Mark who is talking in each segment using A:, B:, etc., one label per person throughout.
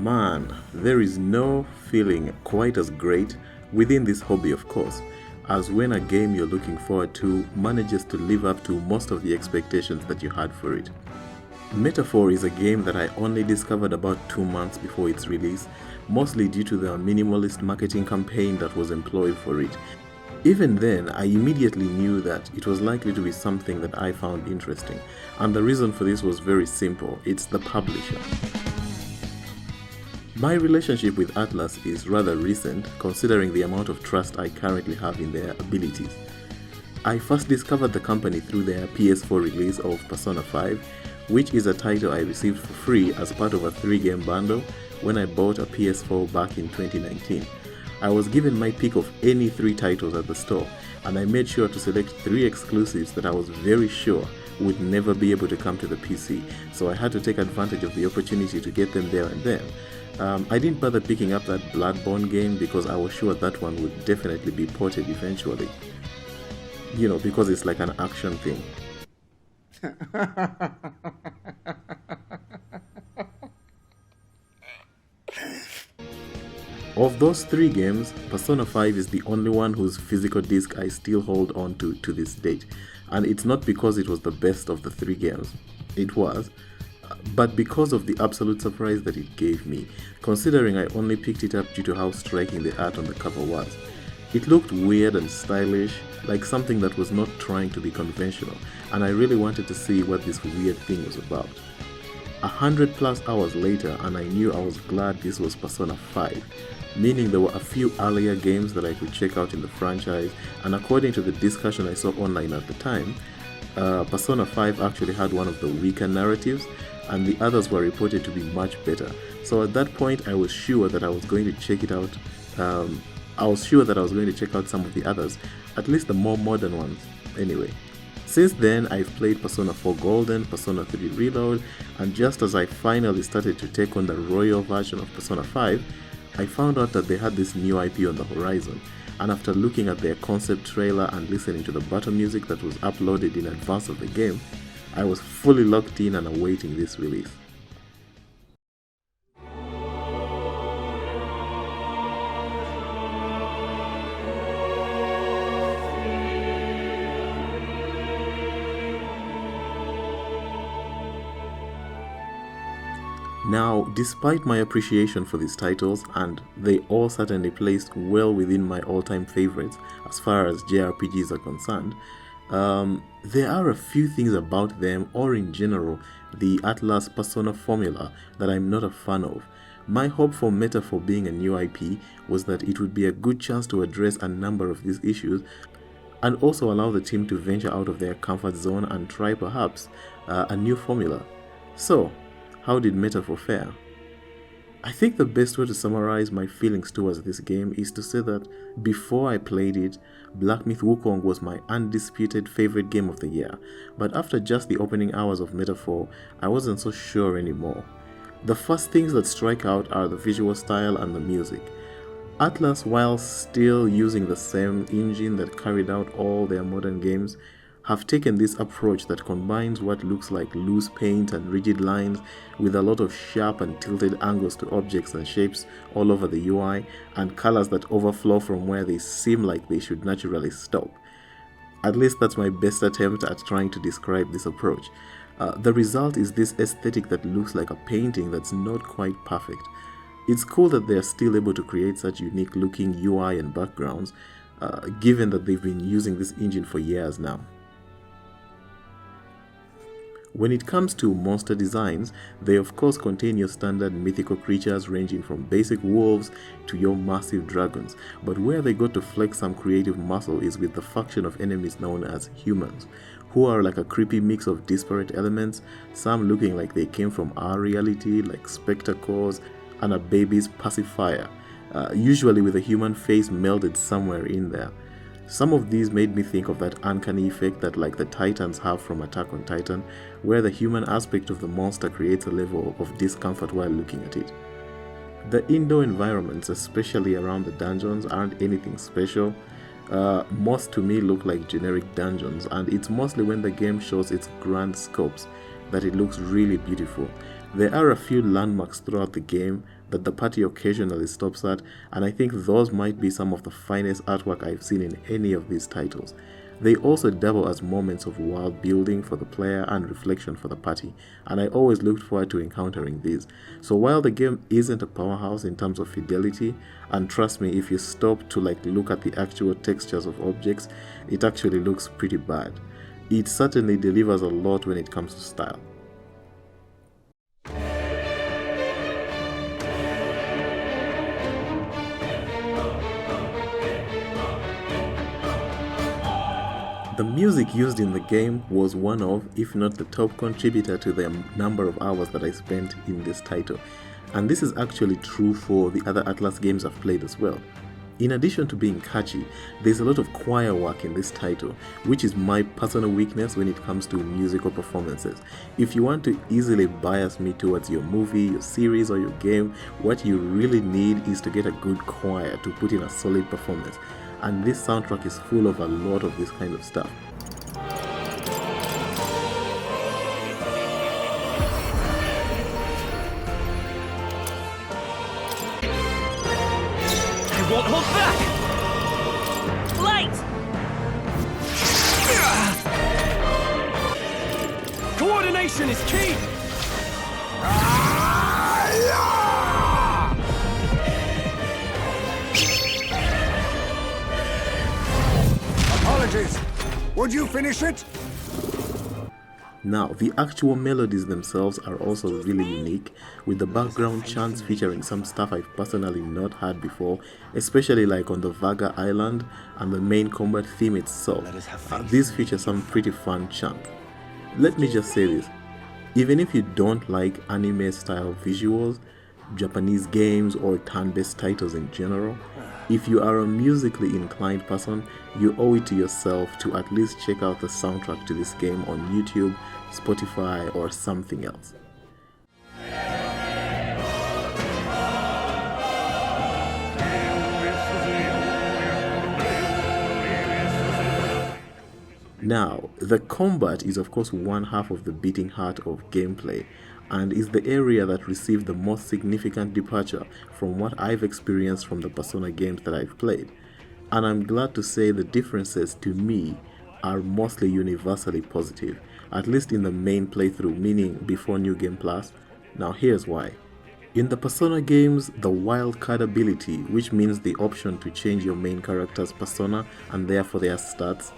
A: Man, there is no feeling quite as great within this hobby, of course, as when a game you're looking forward to manages to live up to most of the expectations that you had for it. Metaphor is a game that I only discovered about 2 months before its release, mostly due to the minimalist marketing campaign that was employed for it. Even then, I immediately knew that it was likely to be something that I found interesting, and the reason for this was very simple: it's the publisher. My relationship with Atlas is rather recent, considering the amount of trust I currently have in their abilities. I first discovered the company through their PS4 release of Persona 5, which is a title I received for free as part of a 3-game bundle when I bought a PS4 back in 2019. I was given my pick of any 3 titles at the store, and I made sure to select 3 exclusives that I was very sure would never be able to come to the PC, so I had to take advantage of the opportunity to get them there and then. I didn't bother picking up that Bloodborne game because I was sure that one would definitely be ported eventually. Because it's like an action thing. Of those 3 games, Persona 5 is the only one whose physical disc I still hold on to this date, and it's not because it was the best of the 3 games. It was, but because of the absolute surprise that it gave me, considering I only picked it up due to how striking the art on the cover was. It looked weird and stylish, like something that was not trying to be conventional, and I really wanted to see what this weird thing was about. 100+ hours later, and I knew I was glad this was Persona 5, meaning there were a few earlier games that I could check out in the franchise, and according to the discussion I saw online at the time, Persona 5 actually had one of the weaker narratives, and the others were reported to be much better. So at that point, I was sure that I was going to check it out. I was sure that I was going to check out some of the others, at least the more modern ones. Anyway, since then, I've played Persona 4 Golden, Persona 3 Reload, and just as I finally started to take on the royal version of Persona 5, I found out that they had this new IP on the horizon, and after looking at their concept trailer and listening to the battle music that was uploaded in advance of the game, I was fully locked in and awaiting this release. Now, despite my appreciation for these titles, and they all certainly placed well within my all-time favorites as far as JRPGs are concerned, there are a few things about them, or in general, the Atlas Persona formula, that I'm not a fan of. My hope for Metaphor being a new IP was that it would be a good chance to address a number of these issues, and also allow the team to venture out of their comfort zone and try perhaps a new formula. So, how did Metaphor fare? I think the best way to summarize my feelings towards this game is to say that before I played it, Black Myth Wukong was my undisputed favorite game of the year, but after just the opening hours of Metaphor, I wasn't so sure anymore. The first things that strike out are the visual style and the music. Atlas, while still using the same engine that carried out all their modern games, have taken this approach that combines what looks like loose paint and rigid lines with a lot of sharp and tilted angles to objects and shapes all over the UI, and colors that overflow from where they seem like they should naturally stop. At least that's my best attempt at trying to describe this approach. The result is this aesthetic that looks like a painting that's not quite perfect. It's cool that they're still able to create such unique looking UI and backgrounds, given that they've been using this engine for years now. When it comes to monster designs, they of course contain your standard mythical creatures ranging from basic wolves to your massive dragons, but where they got to flex some creative muscle is with the faction of enemies known as humans, who are like a creepy mix of disparate elements, some looking like they came from our reality, like spectacles and a baby's pacifier, usually with a human face melded somewhere in there. Some of these made me think of that uncanny effect that like the Titans have from Attack on Titan, where the human aspect of the monster creates a level of discomfort while looking at it. The indoor environments, especially around the dungeons, aren't anything special. Most to me look like generic dungeons, and it's mostly when the game shows its grand scopes that it looks really beautiful. There are a few landmarks throughout the game that the party occasionally stops at, and I think those might be some of the finest artwork I've seen in any of these titles. They also double as moments of world building for the player and reflection for the party, and I always looked forward to encountering these. So while the game isn't a powerhouse in terms of fidelity, and trust me, if you stop to look at the actual textures of objects, it actually looks pretty bad. It certainly delivers a lot when it comes to style. The music used in the game was one of, if not the top contributor to the number of hours that I spent in this title. And this is actually true for the other Atlas games I've played as well. In addition to being catchy, there's a lot of choir work in this title, which is my personal weakness when it comes to musical performances. If you want to easily bias me towards your movie, your series, or your game, what you really need is to get a good choir to put in a solid performance. And this soundtrack is full of a lot of this kind of stuff.
B: You won't hold back! Light! Coordination is key!
C: Apologies. Would you finish it?
A: Now, the actual melodies themselves are also really unique, with the background chants featuring some stuff I've personally not heard before, especially on the Vaga Island and the main combat theme itself. These feature some pretty fun chants. Let me just say this, even if you don't like anime style visuals, Japanese games, or turn-based titles in general, if you are a musically inclined person, you owe it to yourself to at least check out the soundtrack to this game on YouTube, Spotify, or something else. Now, the combat is of course one half of the beating heart of gameplay, and is the area that received the most significant departure from what I've experienced from the Persona games that I've played. And I'm glad to say the differences to me are mostly universally positive, at least in the main playthrough, meaning before New Game Plus. Now here's why. In the Persona games, the wildcard ability, which means the option to change your main character's persona and therefore their stats,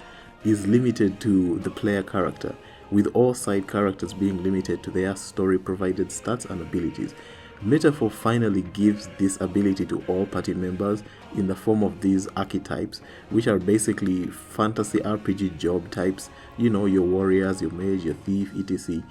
A: is limited to the player character, with all side characters being limited to their story-provided stats and abilities. Metaphor finally gives this ability to all party members in the form of these archetypes, which are basically fantasy RPG job types, your warriors, your mage, your thief, etc.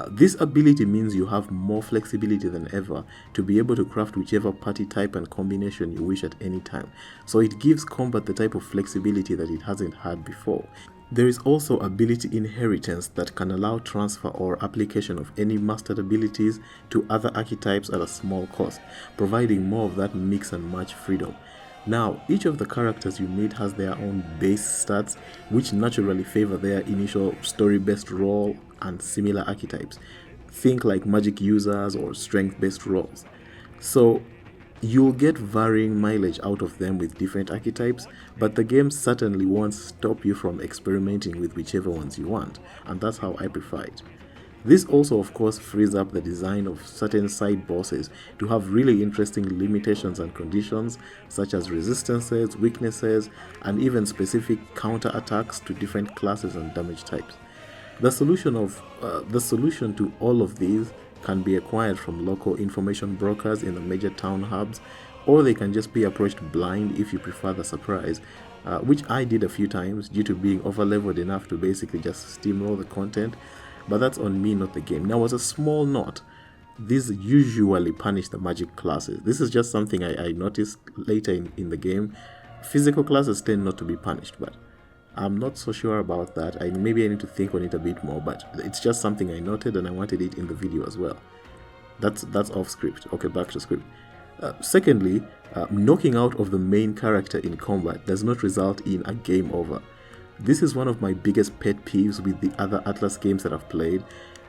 A: This ability means you have more flexibility than ever to be able to craft whichever party type and combination you wish at any time. So it gives combat the type of flexibility that it hasn't had before. There is also ability inheritance that can allow transfer or application of any mastered abilities to other archetypes at a small cost, providing more of that mix and match freedom. Now, each of the characters you meet has their own base stats, which naturally favor their initial story-based role and similar archetypes. Think like magic users or strength-based roles. So, you'll get varying mileage out of them with different archetypes, but the game certainly won't stop you from experimenting with whichever ones you want, and that's how I prefer it. This also of course frees up the design of certain side bosses to have really interesting limitations and conditions, such as resistances, weaknesses, and even specific counter attacks to different classes and damage types. The solution to all of these can be acquired from local information brokers in the major town hubs, or they can just be approached blind if you prefer the surprise, which I did a few times due to being overleveled enough to basically just steamroll the content, but that's on me, not the game. Now, as a small note, these usually punish the magic classes. This is just something I noticed later in the game. Physical classes tend not to be punished, but I'm not so sure about that. Maybe I need to think on it a bit more, but it's just something I noted and I wanted it in the video as well. That's off script. Okay, back to script. Secondly, knocking out of the main character in combat does not result in a game over. This is one of my biggest pet peeves with the other Atlas games that I've played.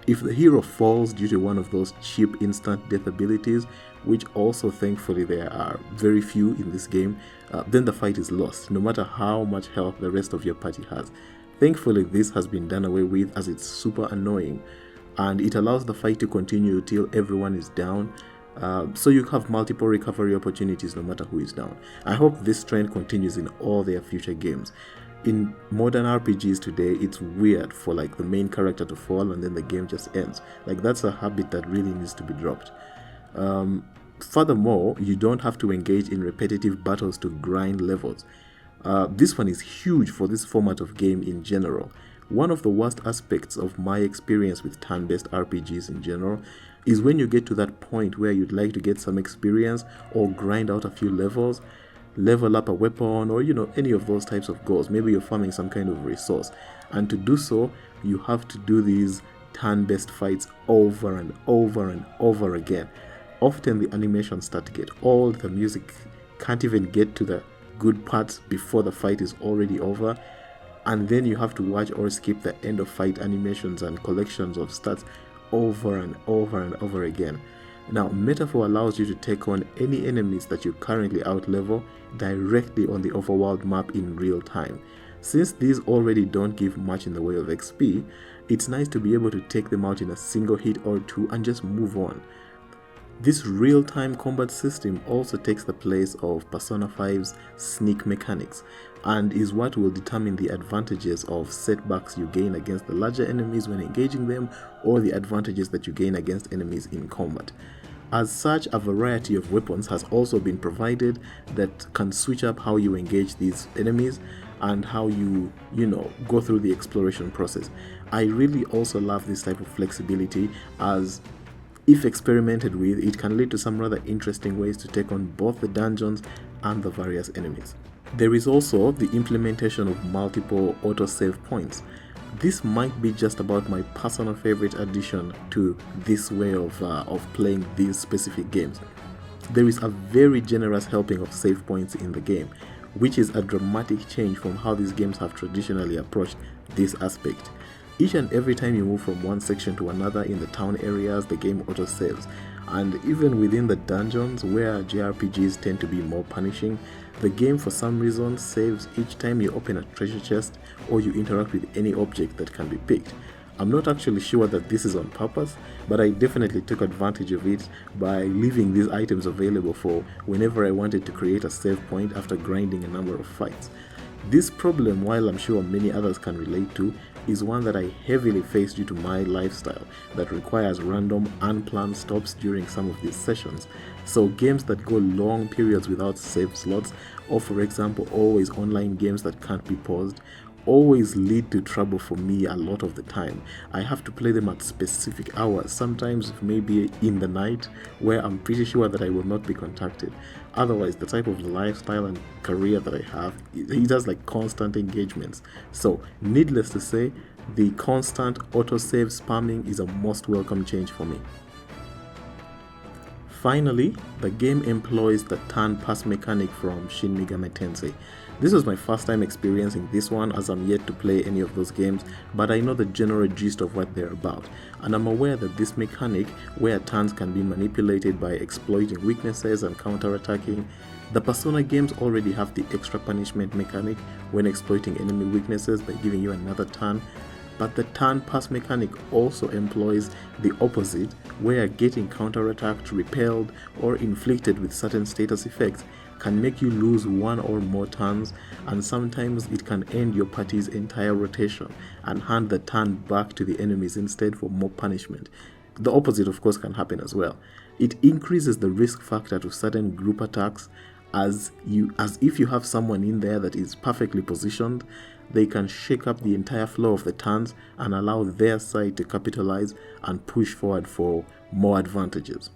A: If the hero falls due to one of those cheap instant death abilities, which also thankfully there are very few in this game, then the fight is lost, no matter how much health the rest of your party has. Thankfully this has been done away with, as it's super annoying, and it allows the fight to continue till everyone is down, so you have multiple recovery opportunities no matter who is down. I hope this trend continues in all their future games. In modern RPGs today, it's weird for like the main character to fall and then the game just ends. Like, that's a habit that really needs to be dropped. Furthermore, you don't have to engage in repetitive battles to grind levels. This one is huge for this format of game in general. One of the worst aspects of my experience with turn-based RPGs in general is when you get to that point where you'd like to get some experience or grind out a few levels, level up a weapon, or any of those types of goals. Maybe you're farming some kind of resource, and to do so you have to do these turn-based fights over and over and over again. Often the animations start to get old, the music can't even get to the good parts before the fight is already over, and then you have to watch or skip the end of fight animations and collections of stats over and over and over again. Now, Metaphor allows you to take on any enemies that you currently outlevel directly on the overworld map in real time. Since these already don't give much in the way of XP, it's nice to be able to take them out in a single hit or two and just move on. This real-time combat system also takes the place of Persona 5's sneak mechanics, and is what will determine the advantages of setbacks you gain against the larger enemies when engaging them, or the advantages that you gain against enemies in combat. As such, a variety of weapons has also been provided that can switch up how you engage these enemies and how you go through the exploration process. I really also love this type of flexibility, as if experimented with, it can lead to some rather interesting ways to take on both the dungeons and the various enemies. There is also the implementation of multiple autosave points. This might be just about my personal favorite addition to this way of playing these specific games. There is a very generous helping of save points in the game, which is a dramatic change from how these games have traditionally approached this aspect. Each and every time you move from one section to another in the town areas, the game autosaves. And even within the dungeons, where JRPGs tend to be more punishing, the game for some reason saves each time you open a treasure chest or you interact with any object that can be picked. I'm not actually sure that this is on purpose, but I definitely took advantage of it by leaving these items available for whenever I wanted to create a save point after grinding a number of fights. This problem, while I'm sure many others can relate to, is one that I heavily face due to my lifestyle that requires random, unplanned stops during some of these sessions. So games that go long periods without save slots, or for example always online games that can't be paused, always lead to trouble for me a lot of the time. I have to play them at specific hours, sometimes maybe in the night, where I'm pretty sure that I will not be contacted. Otherwise, the type of lifestyle and career that I have, it has like constant engagements. So, needless to say, the constant autosave spamming is a most welcome change for me. Finally, the game employs the turn pass mechanic from Shin Megami Tensei. This was my first time experiencing this one, as I'm yet to play any of those games, but I know the general gist of what they're about, and I'm aware that this mechanic, where turns can be manipulated by exploiting weaknesses and counter-attacking, the Persona games already have the extra punishment mechanic when exploiting enemy weaknesses by giving you another turn, but the turn pass mechanic also employs the opposite, where getting counter-attacked, repelled, or inflicted with certain status effects can make you lose one or more turns, and sometimes it can end your party's entire rotation and hand the turn back to the enemies instead for more punishment. The opposite, of course, can happen as well. It increases the risk factor to certain group attacks, as if you have someone in there that is perfectly positioned, they can shake up the entire flow of the turns and allow their side to capitalize and push forward for more advantages.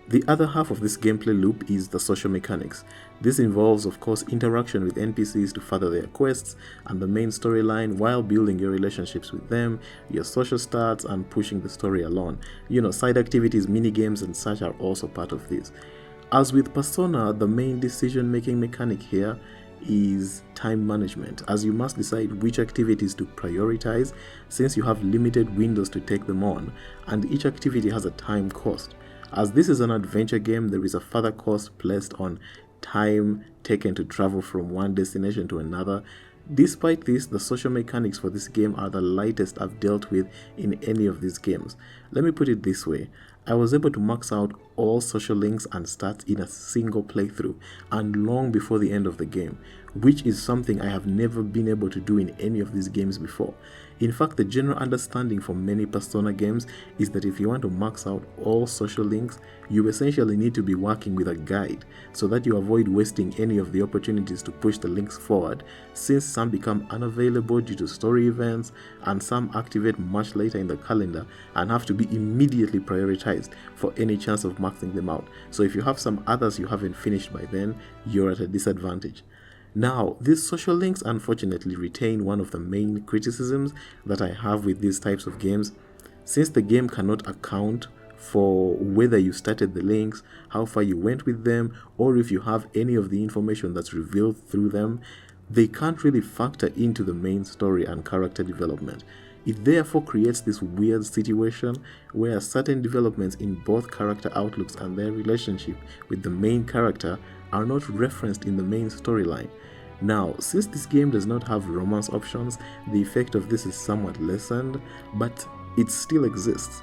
A: The other half of this gameplay loop is the social mechanics. This involves, of course, interaction with NPCs to further their quests and the main storyline, while building your relationships with them, your social stats, and pushing the story along. Side activities, mini-games, and such are also part of this. As with Persona, the main decision-making mechanic here is time management, as you must decide which activities to prioritize since you have limited windows to take them on, and each activity has a time cost. As this is an adventure game, there is a further cost placed on time taken to travel from one destination to another. Despite this, the social mechanics for this game are the lightest I've dealt with in any of these games. Let me put it this way. I was able to max out all social links and stats in a single playthrough and long before the end of the game, which is something I have never been able to do in any of these games before. In fact, the general understanding for many Persona games is that if you want to max out all social links, you essentially need to be working with a guide so that you avoid wasting any of the opportunities to push the links forward, since some become unavailable due to story events and some activate much later in the calendar and have to be immediately prioritized for any chance of maxing them out. So if you have some others you haven't finished by then, you're at a disadvantage. Now, these social links unfortunately retain one of the main criticisms that I have with these types of games. Since the game cannot account for whether you started the links, how far you went with them, or if you have any of the information that's revealed through them, they can't really factor into the main story and character development. It therefore creates this weird situation where certain developments in both character outlooks and their relationship with the main character are not referenced in the main storyline. Now, since this game does not have romance options, the effect of this is somewhat lessened, but it still exists.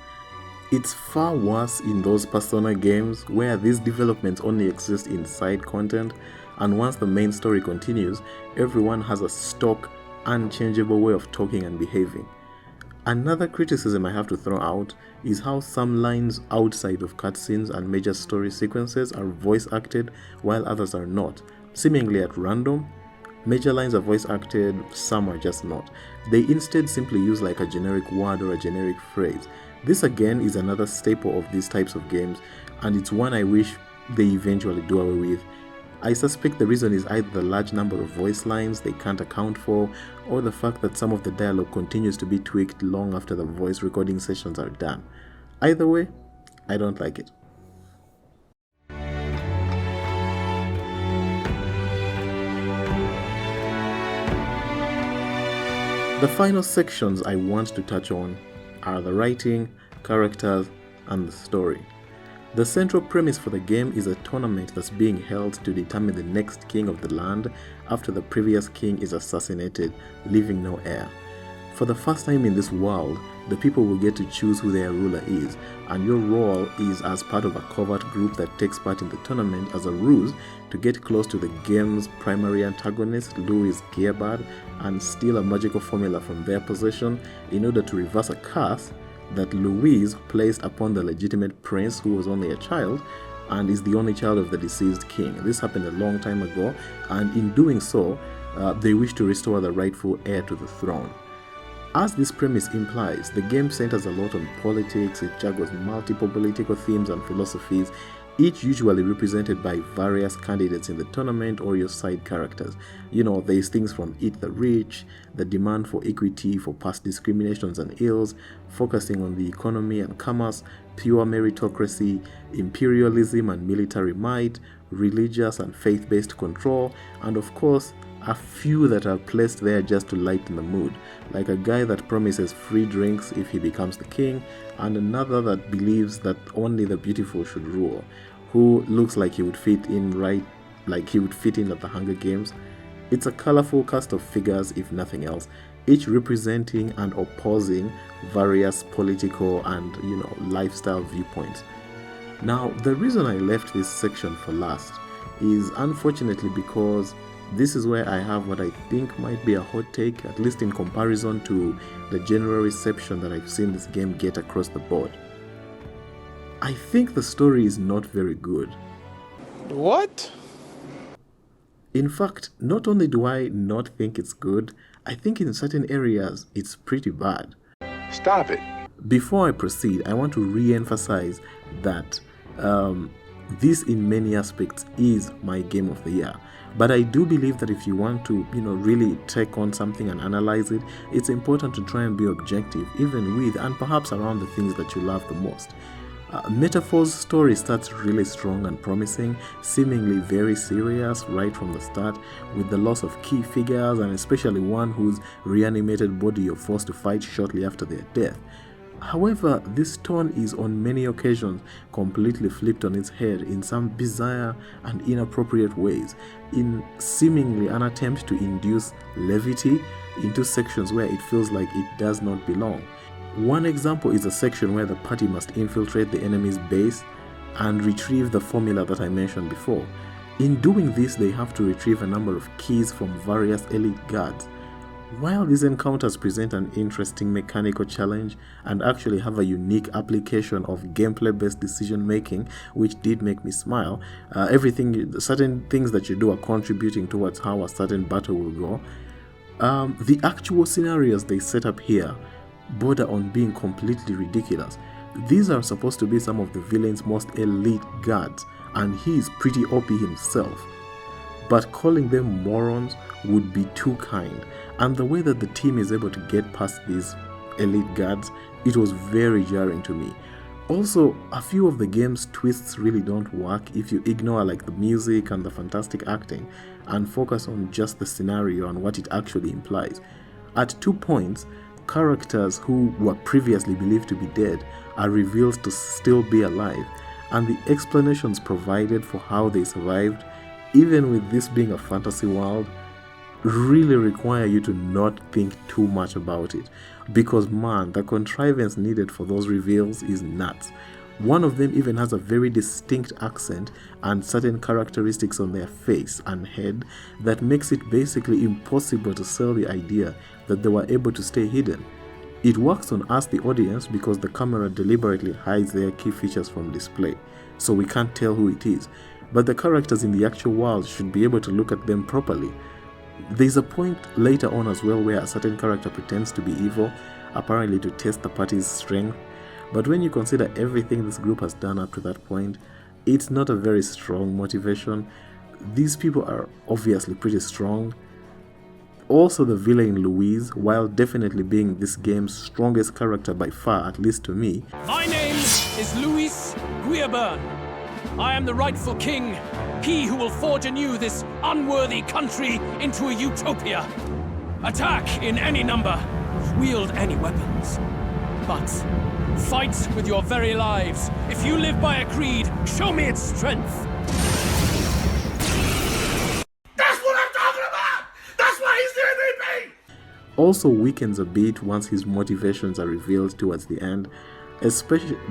A: It's far worse in those Persona games where these developments only exist in side content, and once the main story continues, everyone has a stock, unchangeable way of talking and behaving. Another criticism I have to throw out is how some lines outside of cutscenes and major story sequences are voice acted while others are not, seemingly at random. Major lines are voice acted, some are just not. They instead simply use like a generic word or a generic phrase. This again is another staple of these types of games, and it's one I wish they eventually do away with. I suspect the reason is either the large number of voice lines they can't account for, or the fact that some of the dialogue continues to be tweaked long after the voice recording sessions are done. Either way, I don't like it. The final sections I want to touch on are the writing, characters, and the story. The central premise for the game is a tournament that's being held to determine the next king of the land after the previous king is assassinated, leaving no heir. For the first time in this world, the people will get to choose who their ruler is, and your role is as part of a covert group that takes part in the tournament as a ruse to get close to the game's primary antagonist, Louis Gearbard, and steal a magical formula from their possession in order to reverse a curse that Louise placed upon the legitimate prince who was only a child and is the only child of the deceased king. This happened a long time ago, and in doing so, they wish to restore the rightful heir to the throne. As this premise implies, the game centers a lot on politics. It juggles multiple political themes and philosophies, each usually represented by various candidates in the tournament or your side characters. You know, there's things from Eat the Rich, the demand for equity for past discriminations and ills, focusing on the economy and commerce, pure meritocracy, imperialism and military might, religious and faith-based control, and of course, a few that are placed there just to lighten the mood, like a guy that promises free drinks if he becomes the king, and another that believes that only the beautiful should rule, who looks like he would fit in at the Hunger Games. It's a colorful cast of figures, if nothing else, each representing and opposing various political and, lifestyle viewpoints. Now, the reason I left this section for last is unfortunately because this is where I have what I think might be a hot take, at least in comparison to the general reception that I've seen this game get across the board. I think the story is not very good.
D: What?
A: In fact, not only do I not think it's good, I think in certain areas it's pretty bad.
C: Stop it.
A: Before I proceed, I want to re-emphasize that this in many aspects is my game of the year. But I do believe that if you want to, really take on something and analyze it, it's important to try and be objective, even with and perhaps around the things that you love the most. Metaphor's story starts really strong and promising, seemingly very serious right from the start, with the loss of key figures and especially one whose reanimated body you're forced to fight shortly after their death. However, this tone is on many occasions completely flipped on its head in some bizarre and inappropriate ways, in seemingly an attempt to induce levity into sections where it feels like it does not belong. One example is a section where the party must infiltrate the enemy's base and retrieve the formula that I mentioned before. In doing this, they have to retrieve a number of keys from various elite guards. While these encounters present an interesting mechanical challenge and actually have a unique application of gameplay-based decision making, which did make me smile, certain things that you do are contributing towards how a certain battle will go. The actual scenarios they set up here border on being completely ridiculous. These are supposed to be some of the villain's most elite guards, and he is pretty OP himself. But calling them morons would be too kind, and the way that the team is able to get past these elite guards, it was very jarring to me. Also, a few of the game's twists really don't work if you ignore like the music and the fantastic acting and focus on just the scenario and what it actually implies. At 2 points, characters who were previously believed to be dead are revealed to still be alive, and the explanations provided for how they survived, even with this being a fantasy world, really require you to not think too much about it, because man, the contrivance needed for those reveals is nuts. One of them even has a very distinct accent and certain characteristics on their face and head that makes it basically impossible to sell the idea that they were able to stay hidden. It works on us, the audience, because the camera deliberately hides their key features from display, so we can't tell who it is. But the characters in the actual world should be able to look at them properly. There's a point later on as well where a certain character pretends to be evil, apparently to test the party's strength. But when you consider everything this group has done up to that point, it's not a very strong motivation. These people are obviously pretty strong. Also, the villain Louise, while definitely being this game's strongest character by far, at least to me.
B: My name is Louis Guillerburn. I am the rightful king, he who will forge anew this unworthy country into a utopia. Attack in any number, wield any weapons. But fight with your very lives. If you live by a creed, show me its strength.
C: That's what I'm talking about! That's why he's the MVP!
A: Also weakens a bit once his motivations are revealed towards the end.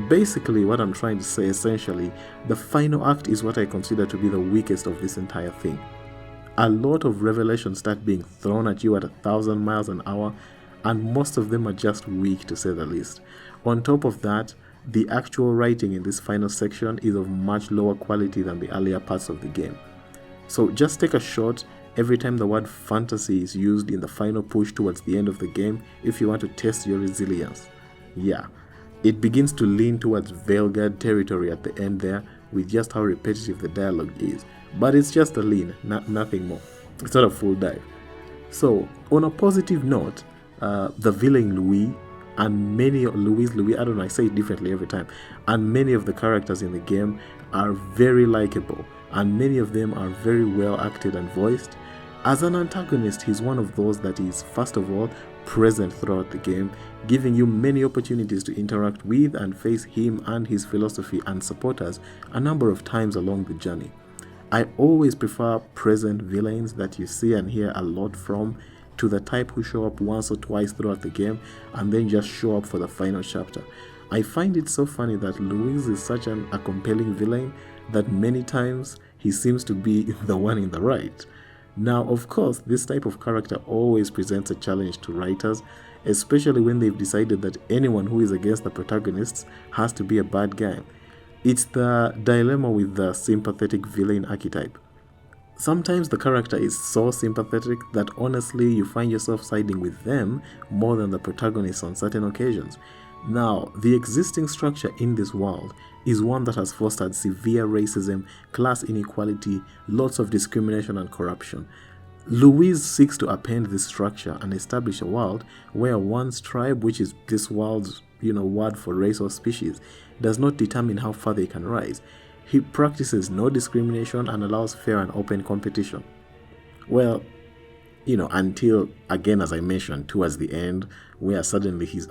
A: Basically, what I'm trying to say, essentially, the final act is what I consider to be the weakest of this entire thing. A lot of revelations start being thrown at you at 1,000 miles an hour, and most of them are just weak, to say the least. On top of that, the actual writing in this final section is of much lower quality than the earlier parts of the game. So just take a shot every time the word fantasy is used in the final push towards the end of the game if you want to test your resilience. Yeah. It begins to lean towards Veilguard territory at the end there with just how repetitive the dialogue is. But it's just a lean, nothing more. It's not a full dive. So, on a positive note, the villain Louis, and many of Louis, I don't know, I say it differently every time, and many of the characters in the game are very likable, and many of them are very well acted and voiced. As an antagonist, he's one of those that is, first of all, present throughout the game, giving you many opportunities to interact with and face him and his philosophy and supporters a number of times along the journey. I always prefer present villains that you see and hear a lot from to the type who show up once or twice throughout the game and then just show up for the final chapter. I find it so funny that Louise is such a compelling villain that many times he seems to be the one in the right. Now, of course, this type of character always presents a challenge to writers, especially when they've decided that anyone who is against the protagonists has to be a bad guy. It's the dilemma with the sympathetic villain archetype. Sometimes the character is so sympathetic that honestly you find yourself siding with them more than the protagonist on certain occasions. Now, the existing structure in this world is one that has fostered severe racism, class inequality, lots of discrimination and corruption. Louise seeks to upend this structure and establish a world where one's tribe, which is this world's word for race or species does not determine how far they can rise. He practices no discrimination and allows fair and open competition. Well, until, again, as I mentioned, towards the end, where suddenly his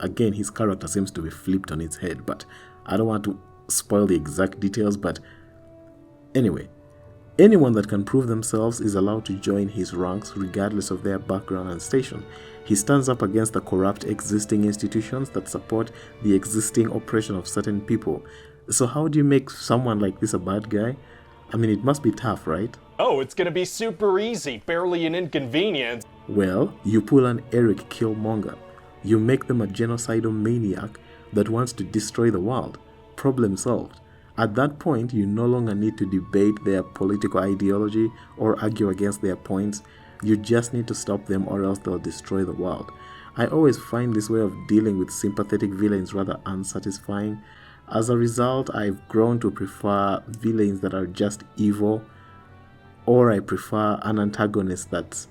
A: character seems to be flipped on its head. But I don't want to spoil the exact details, but anyway, anyone that can prove themselves is allowed to join his ranks regardless of their background and station. He stands up against the corrupt existing institutions that support the existing oppression of certain people. So how do you make someone like this a bad guy? I mean, it must be tough, right?
E: Oh, it's gonna be super easy, barely an inconvenience.
A: Well, you pull an Eric Killmonger. You make them a genocidal maniac that wants to destroy the world. Problem solved. At that point, you no longer need to debate their political ideology or argue against their points. You just need to stop them or else they'll destroy the world. I always find this way of dealing with sympathetic villains rather unsatisfying. As a result, I've grown to prefer villains that are just evil, or I prefer an antagonist that's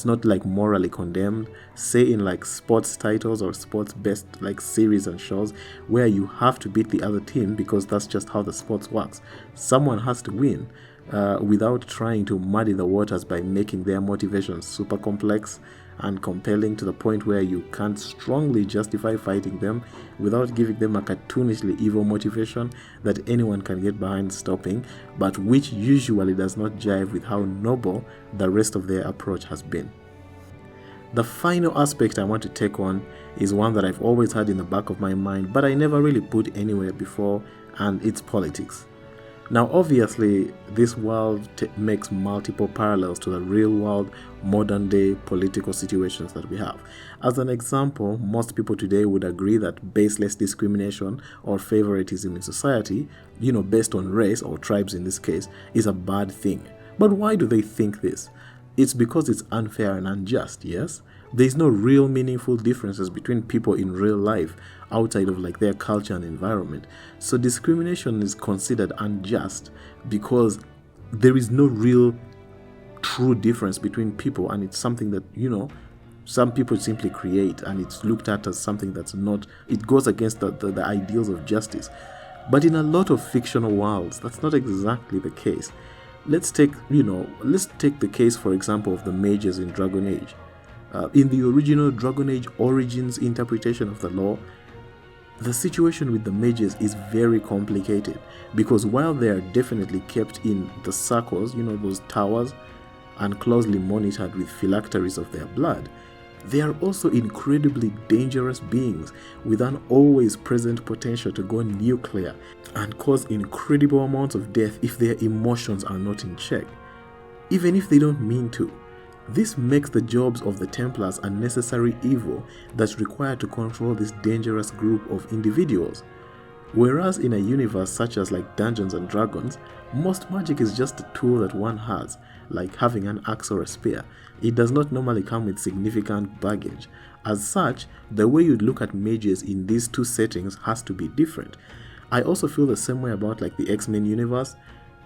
A: not like morally condemned, say in like sports titles or sports based like series and shows where you have to beat the other team because that's just how the sports works. Someone has to win without trying to muddy the waters by making their motivations super complex and compelling to the point where you can't strongly justify fighting them without giving them a cartoonishly evil motivation that anyone can get behind stopping, but which usually does not jive with how noble the rest of their approach has been. The final aspect I want to take on is one that I've always had in the back of my mind, but I never really put anywhere before, and it's politics. Now, obviously, this world makes multiple parallels to the real-world, modern-day political situations that we have. As an example, most people today would agree that baseless discrimination or favoritism in society, based on race or tribes in this case, is a bad thing. But why do they think this? It's because it's unfair and unjust, yes? There's no real meaningful differences between people in real life outside of like their culture and environment. So discrimination is considered unjust because there is no real true difference between people, and it's something that, some people simply create, and it's looked at as something that's not, it goes against the ideals of justice. But in a lot of fictional worlds, that's not exactly the case. Let's take the case, for example, of the mages in Dragon Age. In the original Dragon Age Origins interpretation of the law, the situation with the mages is very complicated because while they are definitely kept in the circles, those towers, and closely monitored with phylacteries of their blood, they are also incredibly dangerous beings with an always present potential to go nuclear and cause incredible amounts of death if their emotions are not in check, even if they don't mean to. This makes the jobs of the Templars a necessary evil that's required to control this dangerous group of individuals. Whereas in a universe such as like Dungeons and Dragons, most magic is just a tool that one has, like having an axe or a spear. It does not normally come with significant baggage. As such, the way you'd look at mages in these two settings has to be different. I also feel the same way about like the X-Men universe,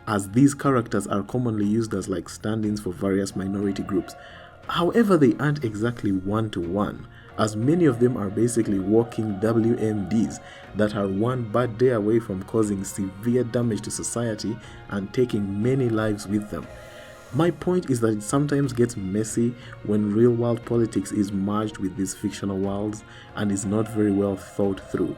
A: as these characters are commonly used as like stand-ins for various minority groups. However, they aren't exactly one-to-one, as many of them are basically walking WMDs that are one bad day away from causing severe damage to society and taking many lives with them. My point is that it sometimes gets messy when real-world politics is merged with these fictional worlds and is not very well thought through.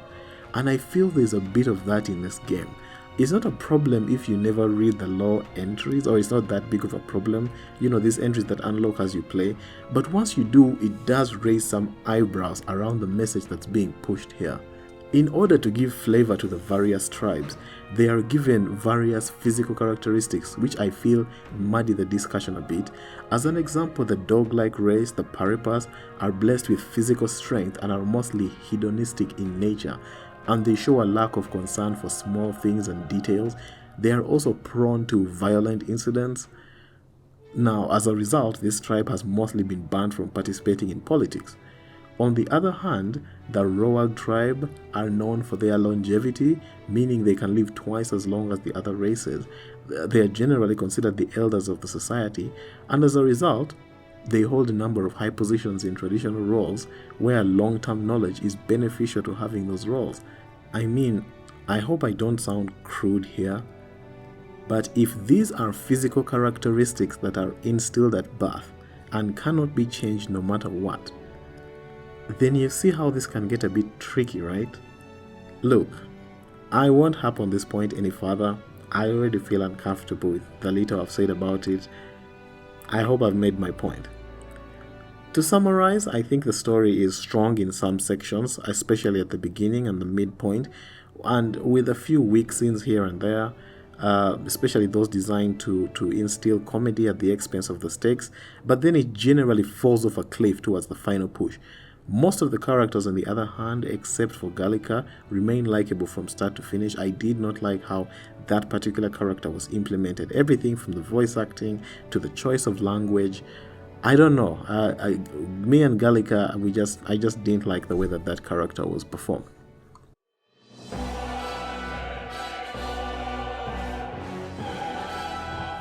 A: And I feel there's a bit of that in this game. It's not a problem if you never read the lore entries, or it's not that big of a problem, these entries that unlock as you play, but once you do, it does raise some eyebrows around the message that's being pushed here. In order to give flavor to the various tribes, they are given various physical characteristics which I feel muddy the discussion a bit. As an example, the dog-like race, the Paripas, are blessed with physical strength and are mostly hedonistic in nature, and they show a lack of concern for small things and details. They are also prone to violent incidents. Now, as a result, this tribe has mostly been banned from participating in politics. On the other hand, the Roag tribe are known for their longevity, meaning they can live twice as long as the other races. They are generally considered the elders of the society, and as a result, they hold a number of high positions in traditional roles where long-term knowledge is beneficial to having those roles. I mean, I hope I don't sound crude here, but if these are physical characteristics that are instilled at birth and cannot be changed no matter what, then you see how this can get a bit tricky, right? Look, I won't harp on this point any further. I already feel uncomfortable with the little I've said about it. I hope I've made my point. To summarize, I think the story is strong in some sections, especially at the beginning and the midpoint, and with a few weak scenes here and there, especially those designed to instill comedy at the expense of the stakes, but then it generally falls off a cliff towards the final push. Most of the characters, on the other hand, except for Gallica, remain likable from start to finish. I did not like how that particular character was implemented. Everything from the voice acting to the choice of language. I don't know. Me and Gallica, I just didn't like the way that character was performed.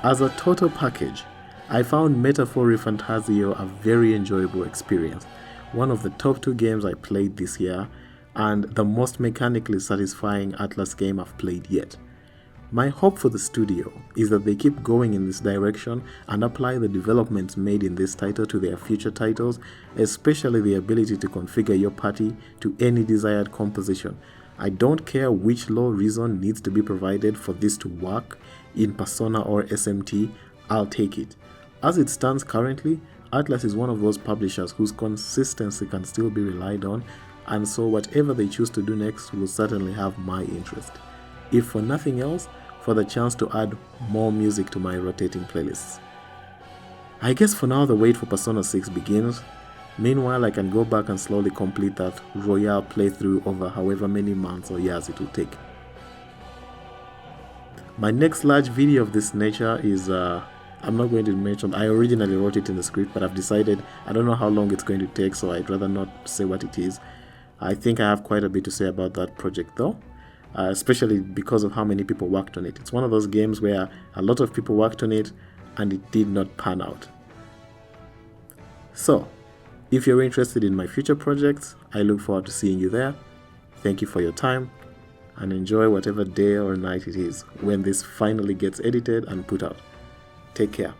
A: As a total package, I found Metaphor ReFantazio a very enjoyable experience. One of the top 2 games I played this year, and the most mechanically satisfying Atlas game I've played yet. My hope for the studio is that they keep going in this direction and apply the developments made in this title to their future titles, especially the ability to configure your party to any desired composition. I don't care which law reason needs to be provided for this to work in Persona or SMT, I'll take it. As it stands currently, Atlas is one of those publishers whose consistency can still be relied on, and so whatever they choose to do next will certainly have my interest. If for nothing else, for the chance to add more music to my rotating playlists. I guess for now the wait for Persona 6 begins. Meanwhile, I can go back and slowly complete that Royale playthrough over however many months or years it will take. My next large video of this nature is I'm not going to mention, I originally wrote it in the script, but I've decided I don't know how long it's going to take, so I'd rather not say what it is. I think I have quite a bit to say about that project though, especially because of how many people worked on it. It's one of those games where a lot of people worked on it and it did not pan out. So, if you're interested in my future projects, I look forward to seeing you there. Thank you for your time, and enjoy whatever day or night it is when this finally gets edited and put out. Take care.